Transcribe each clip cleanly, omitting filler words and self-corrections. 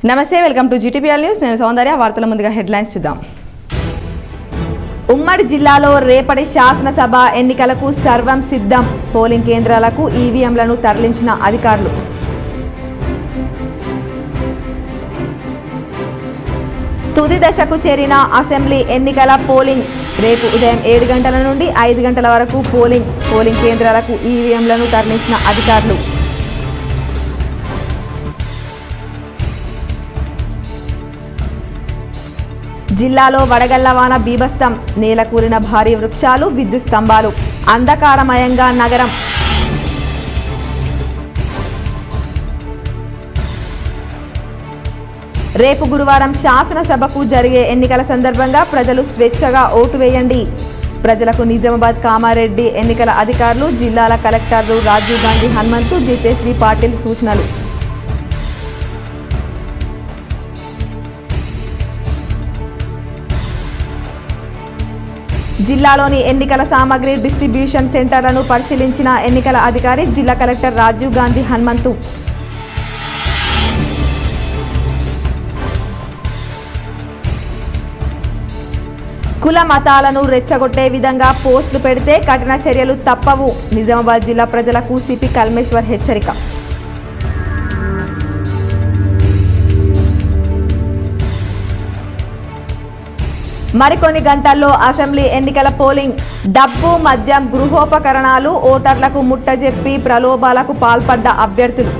నమస్తే, welcome to GTPL news. నేను సౌందర్య. వార్తల ముందుగా హెడ్లైన్స్ చూద్దాం. ఉమ్మడి జిల్లాలో రేపటి శాసనసభ ఎన్నికలకు సర్వం సిద్ధం. పోలింగ్ కేంద్రాలకు ఈవీఎంలను తరలించిన అధికారులు. తుది దశకు చేరిన అసెంబ్లీ ఎన్నికల పోలింగ్. రేపు ఉదయం 7 గంటల నుండి 5 గంటల వరకు పోలింగ్ కేంద్రాలకు ఈవీఎంలను తరలించిన అధికారులు. జిల్లాలో వడగళ్ల వాన బీభత్సం. నేలకూలిన భారీ వృక్షాలు, విద్యుత్ స్తంభాలు. అంధకారమయంగా నగరం. రేపు గురువారం శాసనసభకు జరిగే ఎన్నికల సందర్భంగా ప్రజలు స్వేచ్ఛగా ఓటు వేయండి. ప్రజలకు నిజామాబాద్, కామారెడ్డి ఎన్నికల అధికారులు, జిల్లాల కలెక్టర్లు రాజీవ్ గాంధీ హనుమంతు, జితేష్ వి పాటిల్ సూచనలు. జిల్లాలోని ఎన్నికల సామగ్రి డిస్ట్రిబ్యూషన్ సెంటర్లను పరిశీలించిన ఎన్నికల అధికారి, జిల్లా కలెక్టర్ రాజీవ్ గాంధీ హనుమంతు. కుల మతాలను రెచ్చగొట్టే విధంగా పోస్టులు పెడితే కఠిన చర్యలు తప్పవు. నిజామాబాద్ జిల్లా ప్రజలకు సిపి కల్మేశ్వర్ హెచ్చరిక. మరికొన్ని గంటల్లో అసెంబ్లీ ఎన్నికల పోలింగ్. డబ్బు, మద్యం, గృహోపకరణాలు ఓటర్లకు ముట్టజెప్పి ప్రలోభాలకు పాల్పడ్డ అభ్యర్థులు.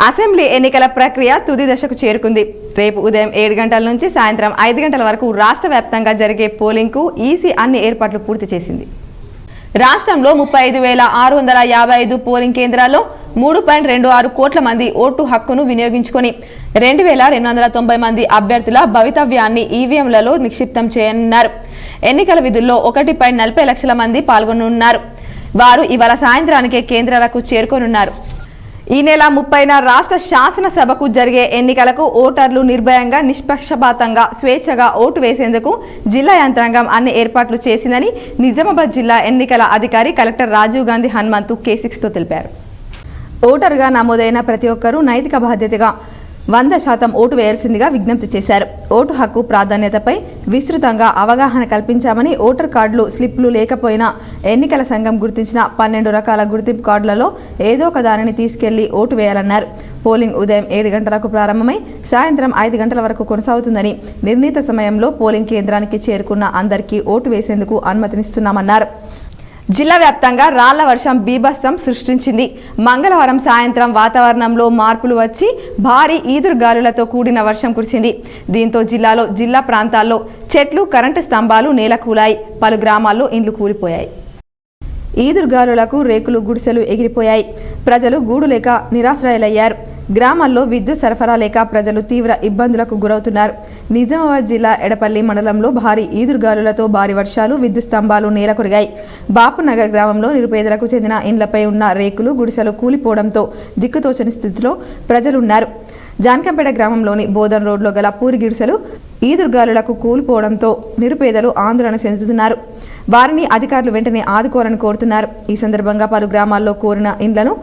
అసెంబ్లీ ఎన్నికల ప్రక్రియ తుది దశకు చేరుకుంది. రేపు ఉదయం 7 గంటల నుంచి సాయంత్రం 5 గంటల వరకు రాష్ట్ర వ్యాప్తంగా జరిగే పోలింగ్కు ఈసీ అన్ని ఏర్పాట్లు పూర్తి చేసింది. రాష్ట్రంలో 35,655 పోలింగ్ కేంద్రాల్లో 3.26 కోట్ల మంది ఓటు హక్కును వినియోగించుకొని 2,290 మంది అభ్యర్థుల భవితవ్యాన్ని ఈవీఎంలలో నిక్షిప్తం చేయనున్నారు. ఎన్నికల విధుల్లో 1.40 లక్షల మంది పాల్గొనున్నారు. వారు ఇవాళ సాయంత్రానికే కేంద్రాలకు చేరుకోనున్నారు. ఈ నెల 30న రాష్ట్ర శాసనసభకు జరిగే ఎన్నికలకు ఓటర్లు నిర్భయంగా, నిష్పక్షపాతంగా, స్వేచ్ఛగా ఓటు వేసేందుకు జిల్లా యంత్రాంగం అన్ని ఏర్పాట్లు చేసిందని నిజామాబాద్ జిల్లా ఎన్నికల అధికారి కలెక్టర్ రాజీవ్ గాంధీ హనుమంతు K6తో తెలిపారు. ఓటరుగా నమోదైన ప్రతి ఒక్కరూ నైతిక బాధ్యతగా 100% ఓటు వేయాల్సిందిగా విజ్ఞప్తి చేశారు. ఓటు హక్కు ప్రాధాన్యతపై విస్తృతంగా అవగాహన కల్పించామని, ఓటర్ కార్డులు, స్లిప్లు లేకపోయినా ఎన్నికల సంఘం గుర్తించిన 12 రకాల గుర్తింపు కార్డులలో ఏదో ఒక దానిని తీసుకెళ్లి ఓటు వేయాలన్నారు. పోలింగ్ ఉదయం 7 గంటలకు ప్రారంభమై సాయంత్రం 5 గంటల వరకు కొనసాగుతుందని, నిర్ణీత సమయంలో పోలింగ్ కేంద్రానికి చేరుకున్న అందరికీ ఓటు వేసేందుకు అనుమతినిస్తున్నామన్నారు. జిల్లా వ్యాప్తంగా రాళ్ల వర్షం బీభత్సం సృష్టించింది. మంగళవారం సాయంత్రం వాతావరణంలో మార్పులు వచ్చి భారీ ఈదురుగాలులతో కూడిన వర్షం కురిసింది. దీంతో జిల్లా ప్రాంతాల్లో చెట్లు, కరెంటు స్తంభాలు నేలకూలాయి. పలు గ్రామాల్లో ఇండ్లు కూలిపోయాయి. ఈదురుగాలులకు రేకులు, గుడిసెలు ఎగిరిపోయాయి. ప్రజలు గూడు లేక నిరాశ్రయులయ్యారు. గ్రామాల్లో విద్యుత్ సరఫరా లేక ప్రజలు తీవ్ర ఇబ్బందులకు గురవుతున్నారు. నిజామాబాద్ జిల్లా ఎడపల్లి మండలంలో భారీ ఈదురుగాలులతో భారీ వర్షాలు, విద్యుత్ స్తంభాలు నేలకొరిగాయి. బాపునగర్ గ్రామంలో నిరుపేదలకు చెందిన ఇండ్లపై ఉన్న రేకులు, గుడిసెలు కూలిపోవడంతో దిక్కుతోచని స్థితిలో ప్రజలున్నారు. జాన్కంపేట గ్రామంలోని బోధన్ రోడ్లో గల పూరి గిడిసెలు ఈదురుగాలులకు కూలిపోవడంతో నిరుపేదలు ఆందోళన చెందుతున్నారు. వారిని అధికారులు వెంటనే ఆదుకోవాలని కోరుతున్నారు. ఈ సందర్భంగా పలు గ్రామాల్లో కోరిన ఇండ్లను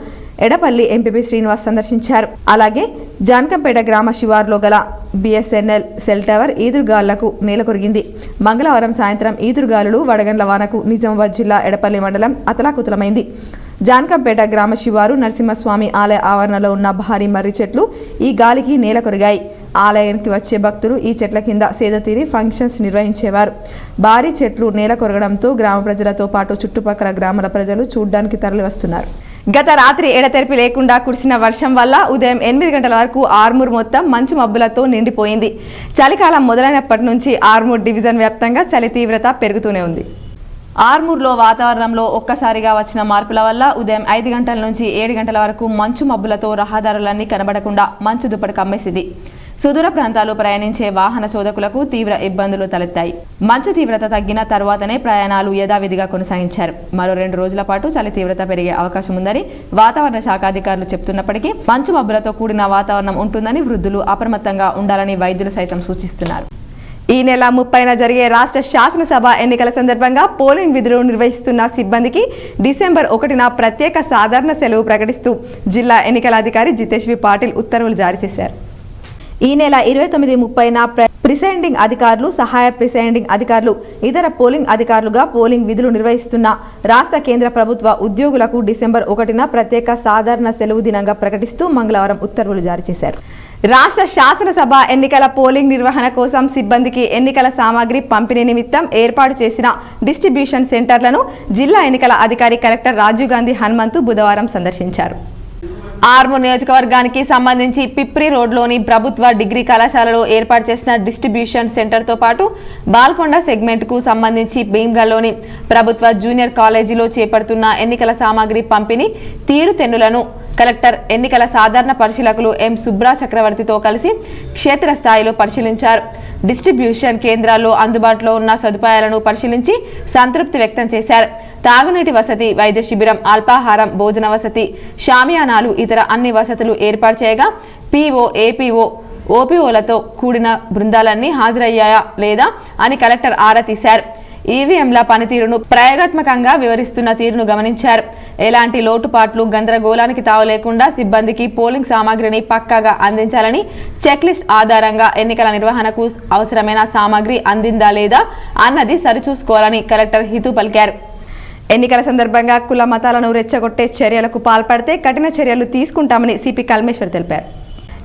ఎడపల్లి ఎంపీపీ శ్రీనివాస్ సందర్శించారు. అలాగే జాన్కంపేట గ్రామ శివారులో గల BSNL సెల్ టవర్ ఈదురుగాలులకు నేలకొరిగింది. మంగళవారం సాయంత్రం ఈదురుగాలులు, వడగండ్ల వానకు నిజామాబాద్ జిల్లా ఎడపల్లి మండలం అతలాకుతలమైంది. జాన్కంపేట గ్రామ శివారు నరసింహస్వామి ఆలయ ఆవరణలో ఉన్న భారీ మర్రి చెట్లు ఈ గాలికి నేలకొరిగాయి. ఆలయానికి వచ్చే భక్తులు ఈ చెట్ల కింద సేదతీరి ఫంక్షన్స్ నిర్వహించేవారు. భారీ చెట్లు నేల కొరగడంతో గ్రామ ప్రజలతో పాటు చుట్టుపక్కల గ్రామాల ప్రజలు చూడ్డానికి తరలివస్తున్నారు. గత రాత్రి ఎడతెరిపి లేకుండా కురిసిన వర్షం వల్ల ఉదయం 8 గంటల వరకు ఆర్మూర్ మొత్తం మంచు మబ్బులతో నిండిపోయింది. చలికాలం మొదలైనప్పటి నుంచి ఆర్మూర్ డివిజన్ వ్యాప్తంగా చలి తీవ్రత పెరుగుతూనే ఉంది. ఆర్మూర్లో వాతావరణంలో ఒక్కసారిగా వచ్చిన మార్పుల వల్ల ఉదయం 5 గంటల నుంచి 7 గంటల వరకు మంచు మబ్బులతో రహదారులన్నీ కనబడకుండా మంచు దుప్పటి కమ్మేసింది. సుదూర ప్రాంతాలు ప్రయాణించే వాహన చోదకులకు తీవ్ర ఇబ్బందులు తలెత్తాయి. మంచు తీవ్రత తగ్గిన తర్వాతనే ప్రయాణాలు యథావిధిగా కొనసాగించారు. మరో 2 రోజుల పాటు చలి తీవ్రత పెరిగే అవకాశం ఉందని వాతావరణ శాఖ అధికారులు చెబుతున్నప్పటికీ మంచు మబ్బులతో కూడిన వాతావరణం ఉంటుందని, వృద్ధులు అప్రమత్తంగా ఉండాలని వైద్యులు సైతం సూచిస్తున్నారు. ఈ నెల 30న జరిగే రాష్ట్ర శాసనసభ ఎన్నికల సందర్భంగా పోలింగ్ విధులు నిర్వహిస్తున్న సిబ్బందికి డిసెంబర్ 1న ప్రత్యేక సాధారణ సెలవు ప్రకటిస్తూ జిల్లా ఎన్నికల అధికారి జితేష్ వి పాటిల్ ఉత్తర్వులు జారీ చేశారు. ఈ నెల 29-30న ప్రిసైడింగ్ అధికారులు, సహాయ ప్రిసైడింగ్ అధికారులు, ఇతర పోలింగ్ అధికారులుగా పోలింగ్ విధులు నిర్వహిస్తున్న రాష్ట్ర కేంద్ర ప్రభుత్వ ఉద్యోగులకు డిసెంబర్ 1న ప్రత్యేక సాధారణ సెలవు దినంగా ప్రకటిస్తూ మంగళవారం ఉత్తర్వులు జారీ చేశారు. రాష్ట్ర శాసనసభ ఎన్నికల పోలింగ్ నిర్వహణ కోసం సిబ్బందికి ఎన్నికల సామాగ్రి పంపిణీ నిమిత్తం ఏర్పాటు చేసిన డిస్ట్రిబ్యూషన్ సెంటర్లను జిల్లా ఎన్నికల అధికారి కలెక్టర్ రాజీవ్ గాంధీ హనుమంతు బుధవారం సందర్శించారు. ఆర్మూర్ నియోజకవర్గానికి సంబంధించి పిప్రి రోడ్లోని ప్రభుత్వ డిగ్రీ కళాశాలలో ఏర్పాటు చేసిన డిస్ట్రిబ్యూషన్ సెంటర్తో పాటు బాల్కొండ సెగ్మెంట్కు సంబంధించి భీమ్గల్లోని ప్రభుత్వ జూనియర్ కాలేజీలో చేపడుతున్న ఎన్నికల సామాగ్రి పంపిణీ తీరుతెన్నులను కలెక్టర్ ఎన్నికల సాధారణ పరిశీలకులు ఎం సుబ్రా చక్రవర్తితో కలిసి క్షేత్రస్థాయిలో పరిశీలించారు. డిస్ట్రిబ్యూషన్ కేంద్రాల్లో అందుబాటులో ఉన్న సదుపాయాలను పరిశీలించి సంతృప్తి వ్యక్తం చేశారు. తాగునీటి వసతి, వైద్య శిబిరం, అల్పాహారం, భోజన వసతి, షామియానాలు, ఇతర అన్ని వసతులు ఏర్పాటు చేయగా పీఓ, ఏపీఓ, ఓపీఓలతో కూడిన బృందాలన్నీ హాజరయ్యాయా లేదా అని కలెక్టర్ ఆరా తీశారు. ఈవీఎంల పనితీరును ప్రయోగాత్మకంగా వివరిస్తున్న తీరును గమనించారు. ఎలాంటి లోటుపాట్లు, గందరగోళానికి తావు లేకుండా సిబ్బందికి పోలింగ్ సామాగ్రిని పక్కాగా అందించాలని, చెక్ లిస్ట్ ఆధారంగా ఎన్నికల నిర్వహణకు అవసరమైన సామాగ్రి అందిందా లేదా అన్నది సరిచూసుకోవాలని కలెక్టర్ హితూ పలికారు. ఎన్నికల సందర్భంగా కుల మతాలను రెచ్చగొట్టే చర్యలకు పాల్పడితే కఠిన చర్యలు తీసుకుంటామని సిపి కల్మేశ్వర్ తెలిపారు.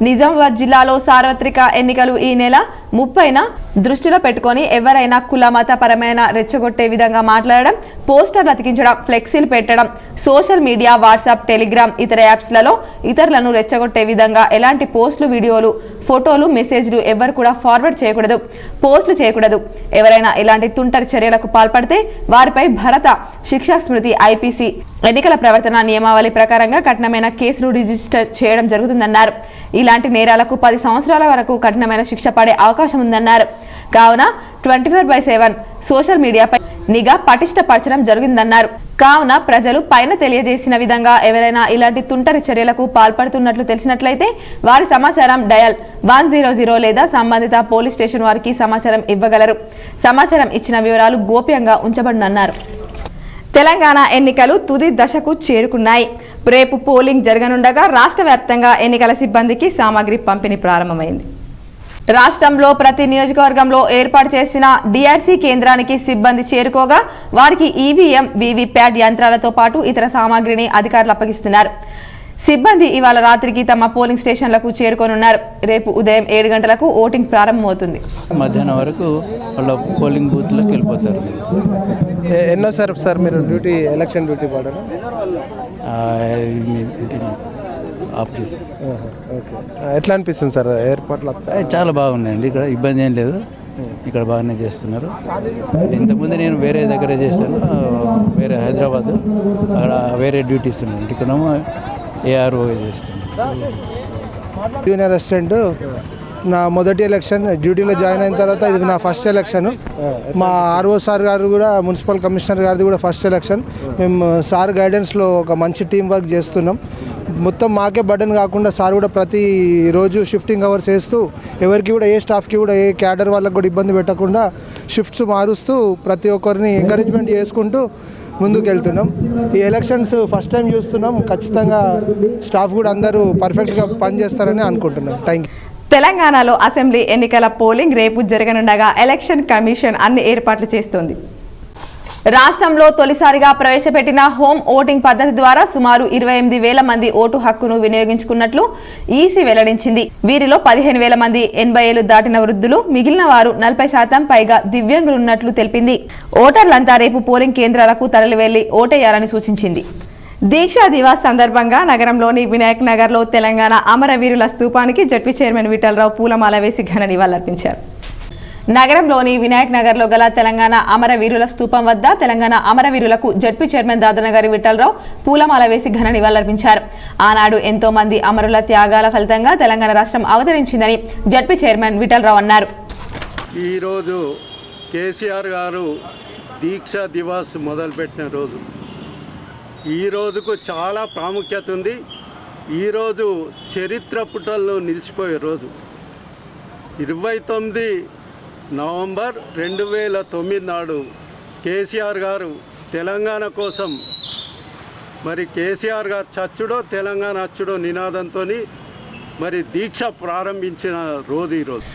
నిజామాబాద్ జిల్లాలో సార్వత్రిక ఎన్నికలు ఈ నెల 30న దృష్టిలో పెట్టుకుని ఎవరైనా కుల మతపరమైన రెచ్చగొట్టే విధంగా మాట్లాడడం, పోస్టర్లు అతికించడం, ఫ్లెక్సీలు పెట్టడం, సోషల్ మీడియా, వాట్సాప్, టెలిగ్రామ్, ఇతర యాప్స్లలో ఇతరులను రెచ్చగొట్టే విధంగా ఎలాంటి పోస్టులు, వీడియోలు, ఫోటోలు, మెసేజ్లు ఎవరు కూడా ఫార్వర్డ్ చేయకూడదు, పోస్టులు చేయకూడదు. ఎవరైనా ఇలాంటి తుంటరి చర్యలకు పాల్పడితే వారిపై భారత శిక్షా స్మృతి, ఐపీసీ, ఎన్నికల ప్రవర్తన నియమావళి ప్రకారంగా కఠినమైన కేసులు రిజిస్టర్ చేయడం జరుగుతుందన్నారు. ఇలాంటి నేరాలకు 10 సంవత్సరాల వరకు కఠినమైన శిక్ష పడే అవకాశం ఉందన్నారు. కావున 24/7 సోషల్ మీడియాపై నిఘా పటిష్టపరచడం జరిగిందన్నారు. కావున ప్రజలు పైన తెలియజేసిన విధంగా ఎవరైనా ఇలాంటి తుంటరి చర్యలకు పాల్పడుతున్నట్లు తెలిసినట్లయితే వారి సమాచారం డయల్ 100 లేదా సంబంధిత పోలీస్ స్టేషన్ వారికి సమాచారం ఇవ్వగలరు. సమాచారం ఇచ్చిన వివరాలు గోప్యంగా ఉంచబడునన్నారు. తెలంగాణ ఎన్నికలు తుది దశకు చేరుకున్నాయి. రేపు పోలింగ్ జరగనుండగా రాష్ట్ర వ్యాప్తంగా ఎన్నికల సిబ్బందికి సామాగ్రి పంపిణీ ప్రారంభమైంది. రాష్ట్రంలో ప్రతి నియోజకవర్గంలో ఏర్పాటు చేసిన డిఆర్సీ కేంద్రానికి సిబ్బంది చేరుకోగా వారికి ఈవీఎం, వీవీప్యాట్ యంత్రాలతో పాటు ఇతర సామాగ్రిని అధికారులు అప్పగిస్తున్నారు. సిబ్బంది ఇవాళ రాత్రికి తమ పోలింగ్ స్టేషన్లకు చేరుకోనున్నారు. రేపు ఉదయం 7 గంటలకు ఓటింగ్ ప్రారంభమవుతుంది. మధ్యాహ్నం వరకు వాళ్ళ పోలింగ్ బూత్లకు వెళ్ళిపోతారు. ఎన్నోసారి సార్ మీరు ఎలక్షన్ డ్యూటీ పడరు? ఆఫ్ చేసి. ఎట్లా అనిపిస్తుంది సార్ ఏర్పాట్లు? చాలా బాగున్నాయండి. ఇక్కడ ఇబ్బంది ఏం లేదు. ఇక్కడ బాగానే చేస్తున్నారు. ఇంతకుముందు నేను వేరే దగ్గర చేస్తాను, వేరే హైదరాబాద్, అక్కడ వేరే డ్యూటీస్ ఉన్నాను. ఇక్కడేమో ఏఆర్ఓ చేస్తున్నాను. జూనియర్ అసిస్టెంట్ నా మొదటి ఎలక్షన్ డ్యూటీలో జాయిన్ అయిన తర్వాత ఇది నా ఫస్ట్ ఎలక్షన్. మా ఆర్ఓ సార్ గారు కూడా, మున్సిపల్ కమిషనర్ గారిది కూడా ఫస్ట్ ఎలక్షన్. మేము సార్ గైడెన్స్లో ఒక మంచి టీం వర్క్ చేస్తున్నాం. మొత్తం మాకే బర్డెన్ కాకుండా సార్ కూడా ప్రతిరోజు షిఫ్టింగ్ అవర్స్ వేస్తూ ఎవరికి కూడా, ఏ స్టాఫ్కి కూడా, ఏ క్యాడర్ వాళ్ళకి కూడా ఇబ్బంది పెట్టకుండా షిఫ్ట్స్ మారుస్తూ ప్రతి ఒక్కరిని ఎంకరేజ్మెంట్ చేసుకుంటూ ముందుకు వెళ్తున్నాం. ఈ ఎలక్షన్స్ ఫస్ట్ టైం చూస్తున్నాం. ఖచ్చితంగా స్టాఫ్ కూడా అందరూ పర్ఫెక్ట్గా పనిచేస్తారని అనుకుంటున్నాం. Thank you. తెలంగాణలో అసెంబ్లీ ఎన్నికల పోలింగ్ రేపు జరగనుండగా ఎలక్షన్ కమిషన్ అన్ని ఏర్పాట్లు చేస్తోంది. రాష్ట్రంలో తొలిసారిగా ప్రవేశపెట్టిన హోమ్ ఓటింగ్ పద్ధతి ద్వారా సుమారు 28,000 మంది ఓటు హక్కును వినియోగించుకున్నట్లు ఈసీ వెల్లడించింది. వీరిలో 15,000 మంది 80 ఏళ్లు దాటిన వృద్ధులు, మిగిలిన వారు 40% పైగా దివ్యాంగులున్నట్లు తెలిపింది. ఓటర్లంతా రేపు పోలింగ్ కేంద్రాలకు తరలి వెళ్లి ఓటేయాలని సూచించింది. దీక్షా దివాస్ సందర్భంగా నగరంలోని వినాయక్ నగర్లో తెలంగాణ అమరవీరుల స్తూపానికి జడ్పీ చైర్మన్ విఠలరావు పూలమాల వేసి ఘన నివాళులర్పించారు. నగరంలోని వినాయక్ నగర్లో గల తెలంగాణ అమరవీరుల స్తూపం వద్ద తెలంగాణ అమరవీరులకు జడ్పీ చైర్మన్ దాదనగారి విఠలరావు పూలమాల వేసి ఘన నివాళులర్పించారు. ఆనాడు ఎంతో మంది అమరుల త్యాగాల ఫలితంగా తెలంగాణ రాష్ట్రం అవతరించిందని జడ్పీ చైర్మన్ విఠలరావు అన్నారు. ఈరోజు కేసీఆర్ గారు దీక్షా దివాస్ మొదలుపెట్టిన రోజు. ఈ రోజుకు చాలా ప్రాముఖ్యత ఉంది. ఈరోజు చరిత్ర పుటల్లో నిలిచిపోయే రోజు. 29 నవంబర్ 2009 నాడు కేసీఆర్ గారు తెలంగాణ కోసం మరి కేసీఆర్ గారు చచ్చుడో తెలంగాణ అచ్చుడో నినాదంతో మరి దీక్ష ప్రారంభించిన రోజు ఈరోజు.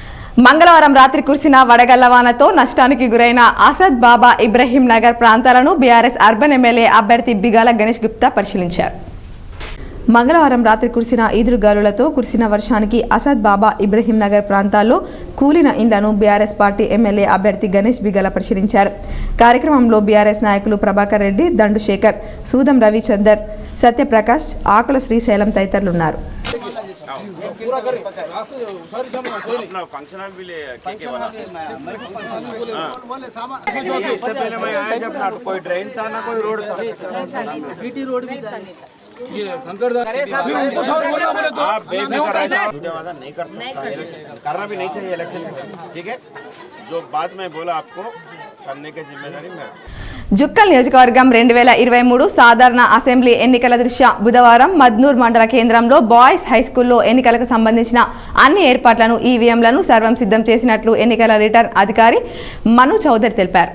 మంగళవారం రాత్రి కురిసిన వడగళ్ల వానతో నష్టానికి గురైన ఆసద్ బాబా ఇబ్రహీం నగర్ ప్రాంతాలను బీఆర్ఎస్ అర్బన్ ఎమ్మెల్యే అభ్యర్థి బిగాల గణేష్ గుప్తా పరిశీలించారు. మంగళవారం రాత్రి కురిసిన ఈదురుగాలులతో కురిసిన వర్షానికి అసద్ బాబా ఇబ్రహీం నగర్ ప్రాంతాల్లో కూలిన ఇండ్లను బీఆర్ఎస్ పార్టీ ఎమ్మెల్యే అభ్యర్థి గణేష్ బిగాల పరిశీలించారు. కార్యక్రమంలో బీఆర్ఎస్ నాయకులు ప్రభాకర్ రెడ్డి, దండు శేఖర్, సూదం రవిచందర్, సత్యప్రకాష్, ఆకుల శ్రీశైలం తదితరులున్నారు. आप बेफिक्र नहीं कर सकता, करना भी नहीं चाहिए इलेक्शन में, ठीक है. जो बात मैं बोला आपको करने की जिम्मेदारी मेरा. జుక్కల్ నియోజకవర్గం 2023 సాధారణ అసెంబ్లీ ఎన్నికల దృష్ట్యా బుధవారం మద్నూర్ మండల కేంద్రంలో బాయ్స్ హైస్కూల్లో ఎన్నికలకు సంబంధించిన అన్ని ఏర్పాట్లను ఈవీఎంలను సర్వం సిద్ధం చేసినట్లు ఎన్నికల రిటర్న్ అధికారి మను చౌదరి తెలిపారు.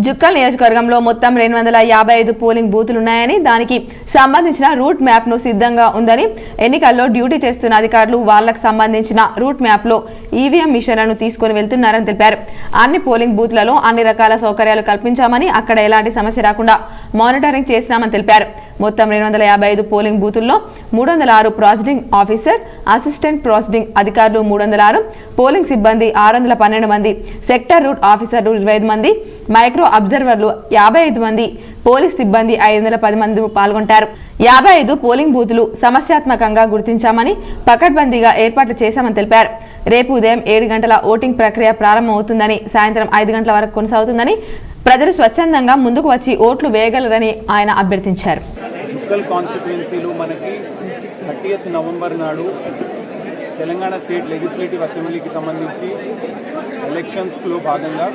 జుక్కల్ నియోజకవర్గంలో మొత్తం 255 పోలింగ్ బూతులున్నాయని, దానికి సంబంధించిన రూట్ మ్యాప్ను సిద్ధంగా ఉందని, ఎన్నికల్లో డ్యూటీ చేస్తున్న అధికారులు వాళ్లకు సంబంధించిన రూట్ మ్యాప్లో ఈవీఎం మిషన్లను తీసుకుని వెళ్తున్నారని తెలిపారు. అన్ని పోలింగ్ బూత్లలో అన్ని రకాల సౌకర్యాలు కల్పించామని, అక్కడ ఎలాంటి సమస్య రాకుండా మానిటరింగ్ చేసినామని తెలిపారు. మొత్తం 255 పోలింగ్ బూతుల్లో 306 ప్రాసిడింగ్ ఆఫీసర్, అసిస్టెంట్ ప్రాసిడింగ్ అధికారులు 306, పోలింగ్ సిబ్బంది 612 మంది, సెక్టర్ రూట్ ఆఫీసర్లు 25 మంది, మైక్రో అబ్జర్వర్లు 55 మంది, పోలీస్ సిబ్బంది 510 మంది పాల్గొంటారు. 55 పోలింగ్ బూతులు సమస్యాత్మకంగా గుర్తించామని, పకడ్బందీగా ఏర్పాట్లు చేశామని తెలిపారు. రేపు ఉదయం 7 గంటల ఓటింగ్ ప్రక్రియ ప్రారంభమవుతుందని, సాయంత్రం 5 గంటల వరకు కొనసాగుతుందని, ప్రజలు స్వచ్ఛందంగా ముందుకు వచ్చి ఓట్లు వేయగలరని ఆయన అభ్యర్థించారు. జుక్కల్ కాన్స్టిట్యుయెన్సీలో మనకి 30th నవంబర్ నాడు తెలంగాణ స్టేట్ లెజిస్లేటివ్ అసెంబ్లీకి సంబంధించి ఎలక్షన్స్లో భాగంగా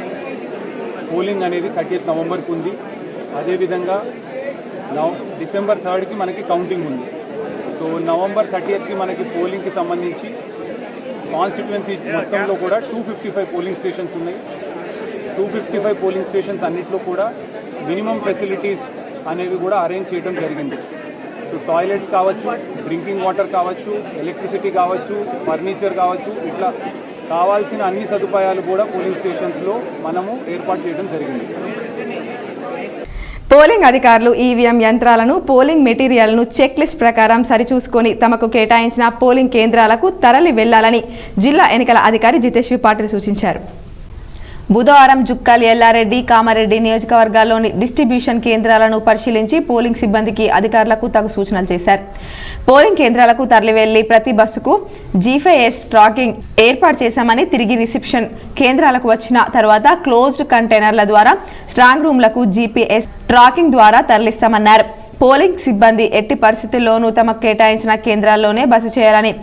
పోలింగ్ అనేది 30th నవంబర్కి ఉంది. అదేవిధంగా డిసెంబర్ 3కి మనకి కౌంటింగ్ ఉంది. సో నవంబర్ 30కి మనకి పోలింగ్కి సంబంధించి కాన్స్టిట్యుయెన్సీ మొత్తంలో కూడా 255 పోలింగ్ స్టేషన్స్ ఉన్నాయి. 255 పోలింగ్ స్టేషన్స్ అన్నింటిలో కూడా మినిమం ఫెసిలిటీస్ అనేవి కూడా అరేంజ్ చేయడం జరిగింది. సో టాయిలెట్స్ కావచ్చు, డ్రింకింగ్ వాటర్ కావచ్చు, ఎలక్ట్రిసిటీ కావచ్చు, ఫర్నిచర్ కావచ్చు, ఇట్లా కావాల్సిన అన్ని సదుపాయాలు కూడా పోలింగ్ స్టేషన్స్లో మనము ఏర్పాటు చేయడం జరిగింది. పోలింగ్ అధికారులు ఈవీఎం యంత్రాలను, పోలింగ్ మెటీరియల్ను చెక్ లిస్ట్ ప్రకారం సరిచూసుకొని తమకు కేటాయించిన పోలింగ్ కేంద్రాలకు తరలి వెళ్లాలని జిల్లా ఎన్నికల అధికారి జితేశ్వరి పాటిల్ సూచించారు. బుధవారం జుక్కల్, ఎల్లారెడ్డి, కామారెడ్డి నియోజకవర్గాల్లోని డిస్ట్రిబ్యూషన్ కేంద్రాలను పరిశీలించి పోలింగ్ సిబ్బందికి, అధికారులకు తగు సూచనలు చేశారు. పోలింగ్ కేంద్రాలకు తరలి వెళ్లి ప్రతి బస్సుకు G5S ట్రాకింగ్ ఏర్పాటు చేశామని, తిరిగి రిసెప్షన్ కేంద్రాలకు వచ్చిన తర్వాత క్లోజ్డ్ కంటైనర్ల ద్వారా స్ట్రాంగ్ రూమ్లకు GPS ట్రాకింగ్ ద్వారా తరలిస్తామన్నారు. పోలింగ్ సిబ్బంది ఎట్టి పరిస్థితుల్లోనూ తమకు కేటాయించిన కేంద్రాల్లోనే బస చేయాలని,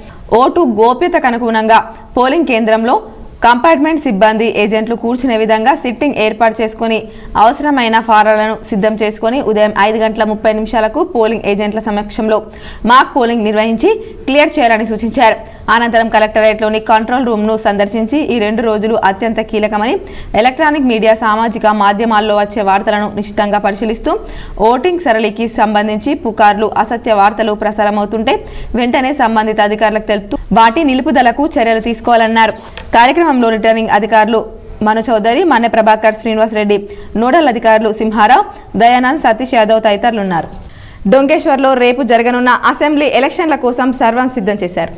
ఓటు గోప్యతకు అనుగుణంగా పోలింగ్ కేంద్రంలో కంపార్ట్మెంట్ సిబ్బంది, ఏజెంట్లు కూర్చునే విధంగా సిట్టింగ్ ఏర్పాటు చేసుకుని అవసరమైన ఫారాలను సిద్ధం చేసుకుని ఉదయం 5:30 పోలింగ్ ఏజెంట్ల సమక్షంలో మాక్ పోలింగ్ నిర్వహించి క్లియర్ చేయాలని సూచించారు. అనంతరం కలెక్టరేట్లోని కంట్రోల్ రూమ్ను సందర్శించి ఈ 2 రోజులు అత్యంత కీలకమని, ఎలక్ట్రానిక్ మీడియా, సామాజిక మాధ్యమాల్లో వచ్చే వార్తలను నిశ్చితంగా పరిశీలిస్తూ ఓటింగ్ సరళికి సంబంధించి పుకార్లు, అసత్య వార్తలు ప్రసారమవుతుంటే వెంటనే సంబంధిత అధికారులకు తెలుపుతూ వాటి నిలుపుదలకు చర్యలు తీసుకోవాలన్నారు. కార్యక్రమంలో రిటర్నింగ్ అధికారులు మను చౌదరి, మన్నె ప్రభాకర్, శ్రీనివాస్ రెడ్డి, నోడల్ అధికారులు సింహారావు, దయానంద్, సతీష్ యాదవ్ తదితరులున్నారు. డొంకేశ్వర్లో రేపు జరగనున్న అసెంబ్లీ ఎలక్షన్ల కోసం సర్వం సిద్ధం చేశారు.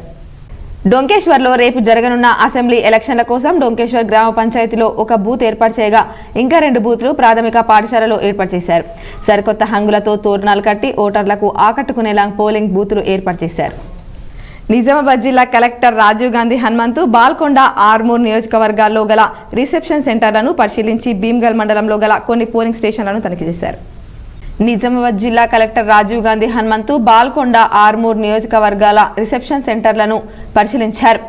డొంకేశ్వర్లో రేపు జరగనున్న అసెంబ్లీ ఎలక్షన్ల కోసం డొంకేశ్వర్ గ్రామ పంచాయతీలో ఒక బూత్ ఏర్పాటు చేయగా ఇంకా 2 బూత్లు ప్రాథమిక పాఠశాలలో ఏర్పాటు చేశారు. సరికొత్త హంగులతో తోరణాలు కట్టి ఓటర్లకు ఆకట్టుకునేలా పోలింగ్ బూత్లు ఏర్పాటు చేశారు. నిజామాబాద్ జిల్లా కలెక్టర్ రాజీవ్ గాంధీ హనుమంతు బాల్కొండ, ఆర్మూర్ నియోజకవర్గాల్లో గల రిసెప్షన్ సెంటర్లను పరిశీలించి భీమ్గల్ మండలంలో గల కొన్ని పోలింగ్ స్టేషన్లను తనిఖీ చేశారు. నిజామాబాద్ జిల్లా కలెక్టర్ రాజీవ్ గాంధీ హనుమంతు బాల్కొండ, ఆర్మూర్ నియోజకవర్గాల రిసెప్షన్ సెంటర్లను పరిశీలించారు.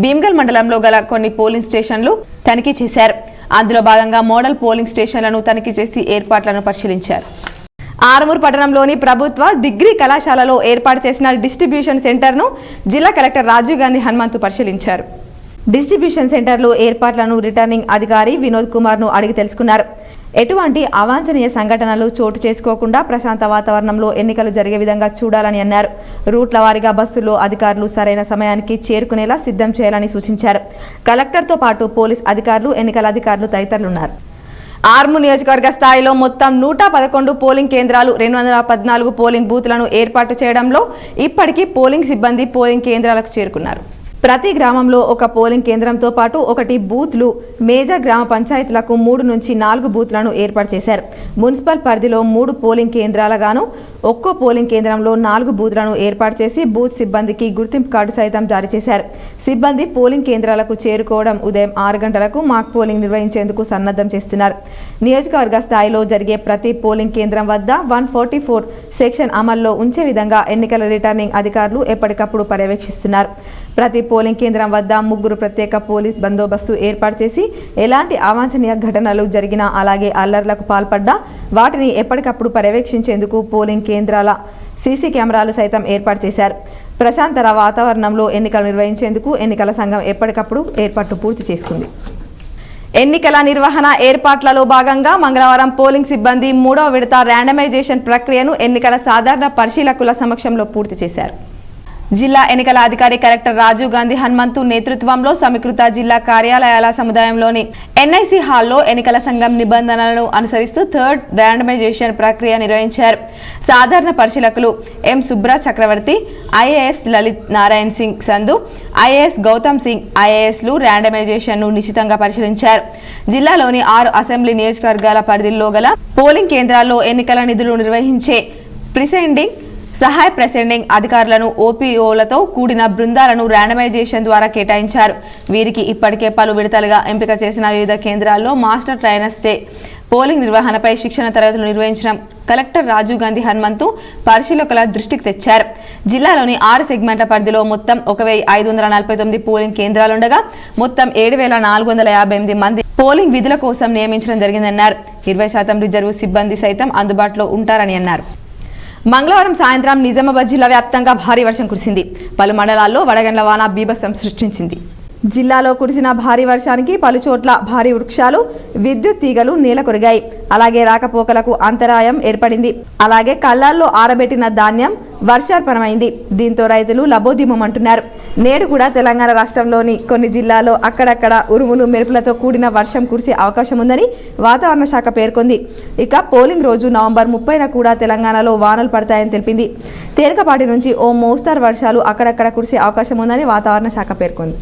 భీమ్గల్ మండలంలో గల కొన్ని పోలింగ్ స్టేషన్లు తనిఖీ చేశారు. అందులో భాగంగా మోడల్ పోలింగ్ స్టేషన్లను తనిఖీ చేసి ఏర్పాట్లను పరిశీలించారు. ఆర్మూర్ పట్టణంలోని ప్రభుత్వ డిగ్రీ కళాశాలలో ఏర్పాటు చేసిన డిస్ట్రిబ్యూషన్ సెంటర్ను జిల్లా కలెక్టర్ రాజీవ్ గాంధీ హనుమంతు పరిశీలించారు. డిస్ట్రిబ్యూషన్ సెంటర్లో ఏర్పాట్లను రిటర్నింగ్ అధికారి వినోద్ కుమార్ను అడిగి తెలుసుకున్నారు. ఎటువంటి అవాంఛనీయ సంఘటనలు చోటు చేసుకోకుండా ప్రశాంత వాతావరణంలో ఎన్నికలు జరిగే విధంగా చూడాలని అన్నారు. రూట్ల వారీగా బస్సుల్లో అధికారులు సరైన సమయానికి చేరుకునేలా సిద్ధం చేయాలని సూచించారు. కలెక్టర్తో పాటు పోలీస్ అధికారులు, ఎన్నికల అధికారులు తదితరులున్నారు. ఆర్మూర్ నియోజకవర్గ స్థాయిలో మొత్తం 111 పోలింగ్ కేంద్రాలు, 214 పోలింగ్ బూత్లను ఏర్పాటు చేయడంలో ఇప్పటికీ పోలింగ్ సిబ్బంది పోలింగ్ కేంద్రాలకు చేరుకున్నారు. ప్రతి గ్రామంలో ఒక పోలింగ్ కేంద్రంతో పాటు 1 బూత్లు, మేజర్ గ్రామ పంచాయతీలకు 3 నుంచి 4 బూత్లను ఏర్పాటు చేశారు. మున్సిపల్ పరిధిలో 3 పోలింగ్ కేంద్రాలగాను ఒక్కో పోలింగ్ కేంద్రంలో 4 బూత్లను ఏర్పాటు చేసి బూత్ సిబ్బందికి గుర్తింపు కార్డు సైతం జారీ చేశారు. సిబ్బంది పోలింగ్ కేంద్రాలకు చేరుకోవడం ఉదయం 6 గంటలకు మాక్ పోలింగ్ నిర్వహించేందుకు సన్నద్ధం చేస్తున్నారు. నియోజకవర్గ స్థాయిలో జరిగే ప్రతి పోలింగ్ కేంద్రం వద్ద 144 సెక్షన్ అమల్లో ఉంచే విధంగా ఎన్నికల రిటర్నింగ్ అధికారులు ఎప్పటికప్పుడు పర్యవేక్షిస్తున్నారు. ప్రతి పోలింగ్ కేంద్రం వద్ద 3 ప్రత్యేక పోలీస్ బందోబస్తు ఏర్పాటు చేసి ఎలాంటి అవాంఛనీయ ఘటనలు జరిగినా, అలాగే అల్లర్లకు పాల్పడ్డా వాటిని ఎప్పటికప్పుడు పర్యవేక్షించేందుకు పోలింగ్ కేంద్రాల సీసీ కెమెరాలు సైతం ఏర్పాటు చేశారు. ప్రశాంతర వాతావరణంలో ఎన్నికలు నిర్వహించేందుకు ఎన్నికల సంఘం ఎప్పటికప్పుడు ఏర్పాట్లు పూర్తి చేసుకుంది. ఎన్నికల నిర్వహణ ఏర్పాట్లలో భాగంగా మంగళవారం పోలింగ్ సిబ్బంది 3వ విడత ర్యాండమైజేషన్ ప్రక్రియను ఎన్నికల సాధారణ పరిశీలకుల సమక్షంలో పూర్తి చేశారు. జిల్లా ఎన్నికల అధికారి కలెక్టర్ రాజీవ్ గాంధీ హనుమంతు నేతృత్వంలో సమీకృత జిల్లా కార్యాలయాల సముదాయంలోని ఎన్ఐసి హాల్లో ఎన్నికల సంఘం నిబంధనలను అనుసరిస్తూ 3rd ర్యాండమైజేషన్ ప్రక్రియ నిర్వహించారు. సాధారణ పరిశీలకులు ఎం సుబ్రా చక్రవర్తి, ఐఏఎస్ లలిత్ నారాయణ్ సింగ్ సంధు, ఐఏఎస్ గౌతమ్ సింగ్ ఐఏఎస్లు ర్యాండమైజేషన్ను నిశితంగా పరిశీలించారు. జిల్లాలోని 6 అసెంబ్లీ నియోజకవర్గాల పరిధిలో గల పోలింగ్ కేంద్రాల్లో ఎన్నికల నిధులు నిర్వహించే ప్రిసైడింగ్, సహాయ ప్రెసిడెంట్ అధికారులను, ఓపీఓలతో కూడిన బృందాలను ర్యాండమైజేషన్ ద్వారా కేటాయించారు. వీరికి ఇప్పటికే పలు విడతలుగా ఎంపిక చేసిన వివిధ కేంద్రాల్లో మాస్టర్ ట్రైనర్స్ చే పోలింగ్ నిర్వహణపై శిక్షణ తరగతులు నిర్వహించడం కలెక్టర్ రాజీవ్ గాంధీ హనుమంతు పరిశీలకుల దృష్టికి తెచ్చారు. జిల్లాలోని 6 సెగ్మెంట్ల పరిధిలో మొత్తం 1549 పోలింగ్ కేంద్రాలుండగా మొత్తం 7458 మంది పోలింగ్ విధుల కోసం నియమించడం జరిగిందన్నారు. 20% రిజర్వు సిబ్బంది సైతం అందుబాటులో ఉంటారని అన్నారు. మంగళవారం సాయంత్రం నిజామాబాద్ జిల్లా వ్యాప్తంగా భారీ వర్షం కురిసింది. పలు మండలాల్లో వడగండ్ల వాన బీభత్సం సృష్టించింది. జిల్లాలో కురిసిన భారీ వర్షానికి పలు చోట్ల భారీ వృక్షాలు, విద్యుత్ తీగలు నేల కొరిగాయి. అలాగే రాకపోకలకు అంతరాయం ఏర్పడింది. అలాగే కళ్ళాల్లో ఆరబెట్టిన ధాన్యం వర్షార్పణమైంది. దీంతో రైతులు లబోదిబోమంటున్నారు. నేడు కూడా తెలంగాణ రాష్ట్రంలోని కొన్ని జిల్లాల్లో అక్కడక్కడ ఉరుములు మెరుపులతో కూడిన వర్షం కురిసే అవకాశం ఉందని వాతావరణ శాఖ పేర్కొంది. ఇక పోలింగ్ రోజు నవంబర్ 30న కూడా తెలంగాణలో వానలు పడతాయని తెలిపింది. తేలికపాటి నుంచి ఓ మోస్తరు వర్షాలు అక్కడక్కడ కురిసే అవకాశం ఉందని వాతావరణ శాఖ పేర్కొంది.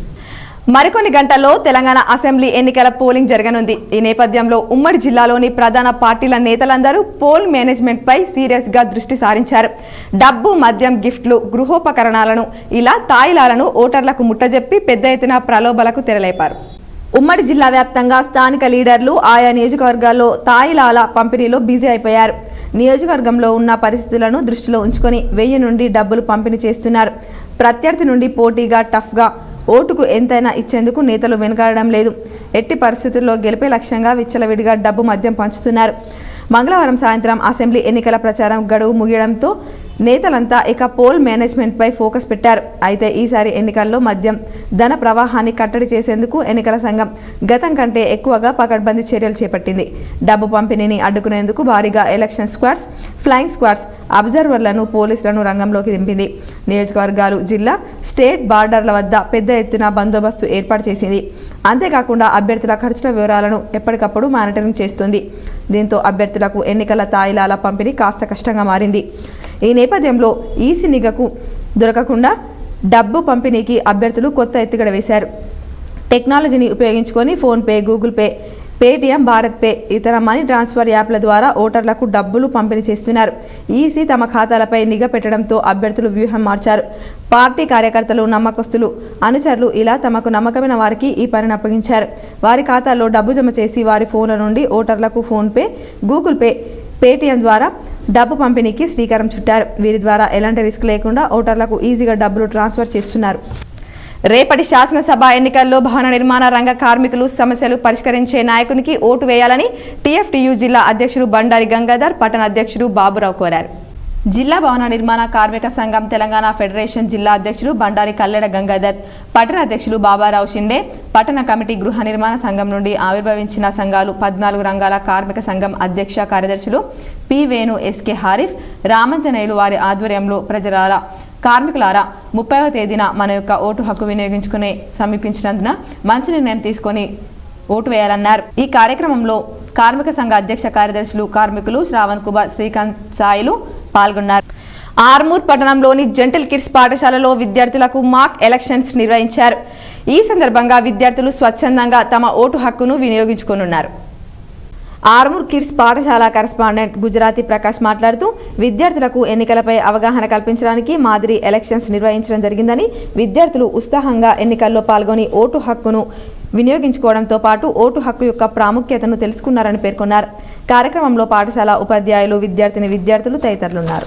మరికొన్ని గంటల్లో తెలంగాణ అసెంబ్లీ ఎన్నికల పోలింగ్ జరగనుంది. ఈ నేపథ్యంలో ఉమ్మడి జిల్లాలోని ప్రధాన పార్టీల నేతలందరూ పోల్ మేనేజ్మెంట్ పై సీరియస్ గా దృష్టి సారించారు. డబ్బు, మద్యం, గిఫ్ట్లు, గృహోపకరణాలను, ఇలా తాయిలాలను ఓటర్లకు ముట్టజెప్పి పెద్ద ఎత్తున ప్రలోభాలకు తెరలేపారు. ఉమ్మడి జిల్లా వ్యాప్తంగా స్థానిక లీడర్లు ఆయా నియోజకవర్గాల్లో తాయిలాల పంపిణీలో బిజీ అయిపోయారు. నియోజకవర్గంలో ఉన్న పరిస్థితులను దృష్టిలో ఉంచుకొని 1000 నుండి డబ్బులు పంపిణీ చేస్తున్నారు. ప్రత్యర్థి నుండి పోటీగా, టఫ్గా ఓటుకు ఎంతైనా ఇచ్చేందుకు నేతలు వెనుకాడడం లేదు. ఎట్టి పరిస్థితుల్లో గెలిపే లక్ష్యంగా విచ్చలవిడిగా డబ్బు, మద్యం పంచుతున్నారు. మంగళవారం సాయంత్రం అసెంబ్లీ ఎన్నికల ప్రచారం గడువు ముగియడంతో నేతలంతా ఇక పోల్ మేనేజ్మెంట్ పై ఫోకస్ పెట్టారు. అయితే ఈసారి ఎన్నికల్లో మద్యం ధన ప్రవాహాన్ని కట్టడి చేసేందుకు ఎన్నికల సంఘం గతం కంటే ఎక్కువగా పకడ్బందీ చర్యలు చేపట్టింది. డబ్బు పంపిణీని అడ్డుకునేందుకు భారీగా ఎలక్షన్ స్క్వాడ్స్, ఫ్లయింగ్ స్క్వాడ్స్, అబ్జర్వర్లను, పోలీసులను రంగంలోకి దింపింది. నియోజకవర్గాలు, జిల్లా, స్టేట్ బార్డర్ల వద్ద పెద్ద ఎత్తున బందోబస్తు ఏర్పాటు చేసింది. అంతేకాకుండా అభ్యర్థుల ఖర్చుల వివరాలను ఎప్పటికప్పుడు మానిటరింగ్ చేస్తుంది. దీంతో అభ్యర్థులకు ఎన్నికల తాయిలాల పంపిణీ కాస్త కష్టంగా మారింది. ఈ నేపథ్యంలో ఈసీ నిఘకు దొరకకుండా డబ్బు పంపిణీకి అభ్యర్థులు కొత్త ఎత్తుగడ వేశారు. టెక్నాలజీని ఉపయోగించుకొని PhonePe, Google pay, Paytm, Bharat pay, ఇతర మనీ ట్రాన్స్ఫర్ యాప్ల ద్వారా ఓటర్లకు డబ్బులు పంపిణీ చేస్తున్నారు. ఈసీ తమ ఖాతాలపై నిఘా పెట్టడంతో అభ్యర్థులు వ్యూహం మార్చారు. పార్టీ కార్యకర్తలు, నమ్మకస్తులు, అనుచరులు ఇలా తమకు నమ్మకమైన వారికి ఈ పనిని అప్పగించారు. వారి ఖాతాల్లో డబ్బు జమ చేసి వారి ఫోన్ల నుండి ఓటర్లకు ఫోన్పే, గూగుల్ పే, పేటీఎం ద్వారా డబ్బు పంపిణీకి శ్రీకారం చుట్టారు. వీరి ద్వారా ఎలాంటి రిస్క్ లేకుండా ఓటర్లకు ఈజీగా డబ్బులు ట్రాన్స్ఫర్ చేస్తున్నారు. రేపటి శాసనసభ ఎన్నికల్లో భవన నిర్మాణ రంగ కార్మికులు సమస్యలు పరిష్కరించే నాయకునికి ఓటు వేయాలని టీఎఫ్టీయూ జిల్లా అధ్యక్షుడు బండారి గంగాధర్, పట్టణ అధ్యక్షుడు బాబురావు కోరారు. జిల్లా భవన నిర్మాణ కార్మిక సంఘం తెలంగాణ ఫెడరేషన్ జిల్లా అధ్యక్షులు బండారి కల్లెడ గంగాధర్, పట్టణ అధ్యక్షులు బాబారావు షిండే, పట్టణ కమిటీ గృహ నిర్మాణ సంఘం నుండి ఆవిర్భవించిన సంఘాలు 14 రంగాల కార్మిక సంఘం అధ్యక్ష కార్యదర్శులు పి వేణు, ఎస్కే హారిఫ్, రామంజనేయులు వారి ఆధ్వర్యంలో ప్రజలారా కార్మికులారా 30వ తేదీన మన యొక్క ఓటు హక్కు వినియోగించుకునే సమీపించినందున మంచి నిర్ణయం తీసుకొని ఓటు వేయాలన్నారు. ఈ కార్యక్రమంలో కార్మిక సంఘ అధ్యక్ష కార్యదర్శులు కార్మికులు శ్రావణ్ కుమార్, శ్రీకాంత్ సాయిలు పాల్గొన్నారు. ఆర్మూర్ పట్టణంలోని జెంటిల్ కిడ్స్ పాఠశాలలో విద్యార్థులకు మాక్ ఎలక్షన్స్ నిర్వహించారు. ఈ సందర్భంగా విద్యార్థులు స్వచ్ఛందంగా తమ ఓటు హక్కును వినియోగించుకోనున్నారు. ఆర్మూర్ కిడ్స్ పాఠశాల కరెస్పాండెంట్ గుజరాతీ ప్రకాష్ మాట్లాడుతూ విద్యార్థులకు ఎన్నికలపై అవగాహన కల్పించడానికి మాదిరి ఎలక్షన్స్ నిర్వహించడం జరిగిందని, విద్యార్థులు ఉత్సాహంగా ఎన్నికల్లో పాల్గొని ఓటు హక్కును వినియోగించుకోవడంతో పాటు ఓటు హక్కు యొక్క ప్రాముఖ్యతను తెలుసుకున్నారని పేర్కొన్నారు. కార్యక్రమంలో పాఠశాల ఉపాధ్యాయులు, విద్యార్థులు తదితరులున్నారు.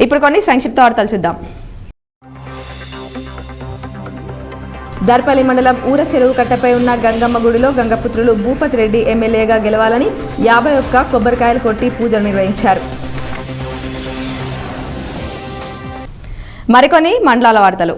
ఇప్పుడు కొన్ని సంక్షిప్త వార్తలు చూద్దాం. దర్పల్లి మండలం ఊర చెరువు కట్టపై ఉన్న గంగమ్మ గుడిలో గంగపుత్రులు భూపతి రెడ్డి ఎమ్మెల్యేగా గెలవాలని 51 కొబ్బరికాయలు కొట్టి పూజలు నిర్వహించారు. మరికొన్ని మండలాల వార్తలు.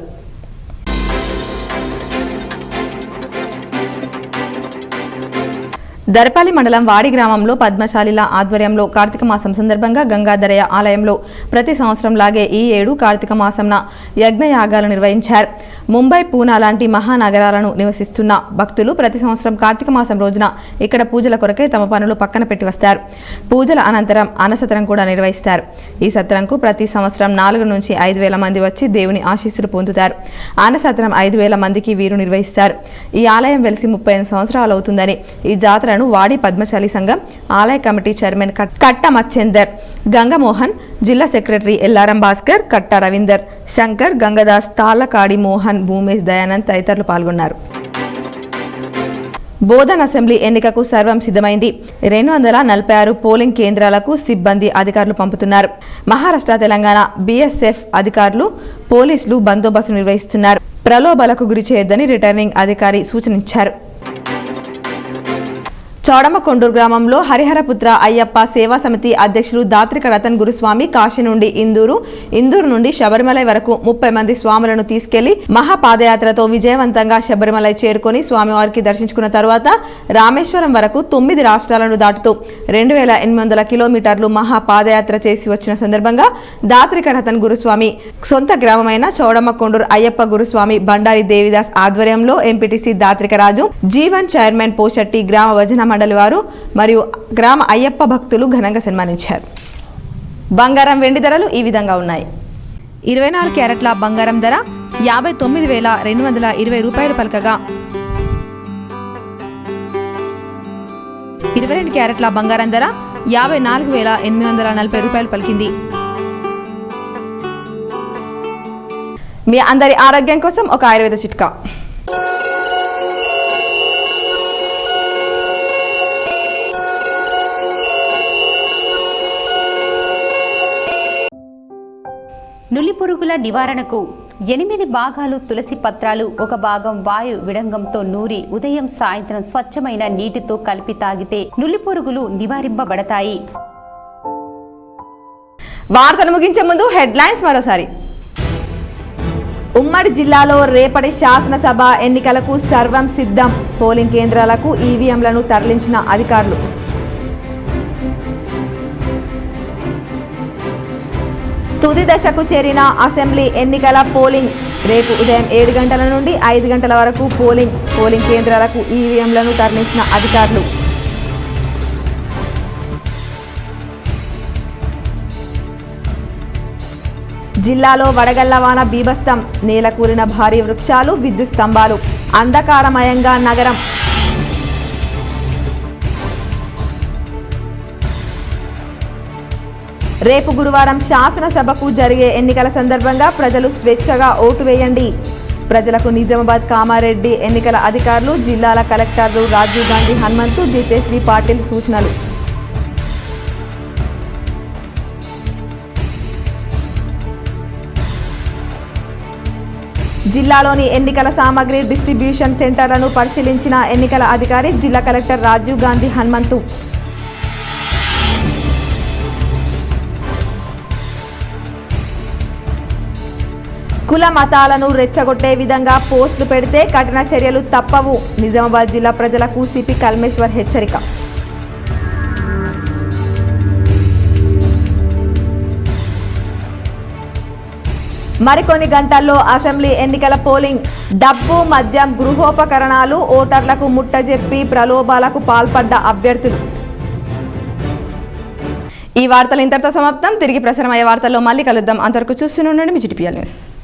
దర్పల్లి మండలం వాడి గ్రామంలో పద్మశాలిల ఆధ్వర్యంలో కార్తీక మాసం సందర్భంగా గంగాధరయ్య ఆలయంలో ప్రతి సంవత్సరం లాగే ఈ ఏడు కార్తీక మాసంన యజ్ఞయాగాలు నిర్వహించారు. ముంబై, పూనా లాంటి మహానగరాలను నివసిస్తున్న భక్తులు ప్రతి సంవత్సరం కార్తీక మాసం రోజున ఇక్కడ పూజల కొరకై తమ పనులు పక్కన పెట్టి వస్తారు. పూజల అనంతరం అన్నసత్రం కూడా నిర్వహిస్తారు. ఈ సత్రంకు ప్రతి సంవత్సరం 4 నుంచి 5,000 మంది వచ్చి దేవుని ఆశీస్సులు పొందుతారు. అన్నసత్రం 5,000 మందికి వీరు నిర్వహిస్తారు. ఈ ఆలయం వెలిసి 35 సంవత్సరాలు అవుతుందని, ఈ జాతరను వాడి పద్మశాలి సంఘం ఆలయ కమిటీ చైర్మన్ కట్ట మచ్చేందర్, గంగమోహన్, జిల్లా సెక్రటరీ ఎల్లారం భాస్కర్, కట్ట రవీందర్, శంకర్, గంగదాస్, తాళ్లకాడి మోహన్, భూమేష్, దయానంద్ తదితరులు పాల్గొన్నారు. బోధన్ అసెంబ్లీ ఎన్నికకు సర్వం సిద్ధమైంది. 246 పోలింగ్ కేంద్రాలకు సిబ్బంది, అధికారులు పంపుతున్నారు. మహారాష్ట్ర, తెలంగాణ బీఎస్ఎఫ్ అధికారులు, పోలీసులు బందోబస్తు నిర్వహిస్తున్నారు. ప్రలోభాలకు గురి చేయొద్దని రిటర్నింగ్ అధికారి సూచనించారు. చౌడమకొండూరు గ్రామంలో హరిహరపుత్ర అయ్యప్ప సేవా సమితి అధ్యక్షులు దాత్రిక రతన్ గురుస్వామి కాశీ నుండి ఇందూరు నుండి శబరిమలై వరకు 30 మంది స్వాములను తీసుకెళ్లి మహాపాదయాత్రతో విజయవంతంగా శబరిమలై చేరుకొని స్వామివారికి దర్శించుకున్న తరువాత రామేశ్వరం వరకు 9 రాష్ట్రాలను దాటుతూ 2,800 కిలోమీటర్లు మహాపాదయాత్ర చేసి వచ్చిన సందర్భంగా దాత్రిక రతన్ గురుస్వామి సొంత గ్రామమైన చౌడమకొండూరు అయ్యప్ప గురుస్వామి బండారి దేవిదాస్ ఆధ్వర్యంలో ఎంపీటీసీ దాత్రిక రాజు, జీవన్ చైర్మన్ పోషెట్టి, గ్రామ భజన మండలి వారు మరియు గ్రామ అయ్యప్ప భక్తులు ఘనంగా సన్మానించారు. బంగారం, వెండి ధరలు ఈ విధంగా ఉన్నాయి. 24 క్యారెట్ల బంగారం ధర 59,220 రూపాయలు పలకగా 22 క్యారెట్ల బంగారం ధర 54,840 రూపాయలు పలికింది. మీ అందరి ఆరోగ్యం కోసం ఒక ఆయుర్వేద చిట్కా. నులిపురుగుల నివారణకు 8 భాగాలు తులసి పత్రాలు, 1 భాగం వాయు విడంగంతో నూరి ఉదయం సాయంత్రం స్వచ్ఛమైన నీటితో కలిపి తాగితే నులిపురుగులు నివారింపబడతాయి. వార్తలు ముగించే ముందు హెడ్లైన్స్ మరోసారి. ఉమ్మడి జిల్లాలో రేపటి శాసనసభ ఎన్నికలకు సర్వం సిద్ధం. పోలింగ్ కేంద్రాలకు ఈవీఎంలను తరలించిన అధికారులు. తుది దశకు చేరిన అసెంబ్లీ ఎన్నికల పోలింగ్. రేపు ఉదయం 7 గంటల నుండి 5 గంటల వరకు పోలింగ్ కేంద్రాలకు ఈవీఎంలను తరలించిన అధికారులు. జిల్లాలో వడగళ్ల వాన బీభత్సం. నేలకూలిన భారీ వృక్షాలు, విద్యుత్ స్తంభాలు. అంధకారమయంగా నగరం. రేపు గురువారం శాసనసభకు జరిగే ఎన్నికల సందర్భంగా ప్రజలు స్వేచ్ఛగా ఓటు వేయండి. ప్రజలకు నిజామాబాద్, కామారెడ్డి ఎన్నికల అధికారులు, జిల్లాల కలెక్టర్లు రాజీవ్ గాంధీ హనుమంతు, జితేష్ వి పాటిల్ సూచనలు. జిల్లాలోని ఎన్నికల సామగ్రి డిస్ట్రిబ్యూషన్ సెంటర్లను పరిశీలించిన ఎన్నికల అధికారి, జిల్లా కలెక్టర్ రాజీవ్ గాంధీ హనుమంతు. కుల మతాలను రెచ్చగొట్టే విధంగా పోస్టులు పెడితే కఠిన చర్యలు తప్పవు. నిజామాబాద్ జిల్లా ప్రజలకు సిపి కల్మేశ్వర్ హెచ్చరిక. మరికొన్ని గంటల్లో అసెంబ్లీ ఎన్నికల పోలింగ్. డబ్బు, మద్యం, గృహోపకరణాలు ఓటర్లకు ముట్టజెప్పి ప్రలోభాలకు పాల్పడ్డ అభ్యర్థులు. ఈ వార్తలు ఇంతటితో సమాప్తం. తిరిగి ప్రసారమయ్యే వార్తల్లో మళ్ళీ కలుద్దాం. అంతవరకు చూస్తూనే ఉండండి మీ GTPL న్యూస్.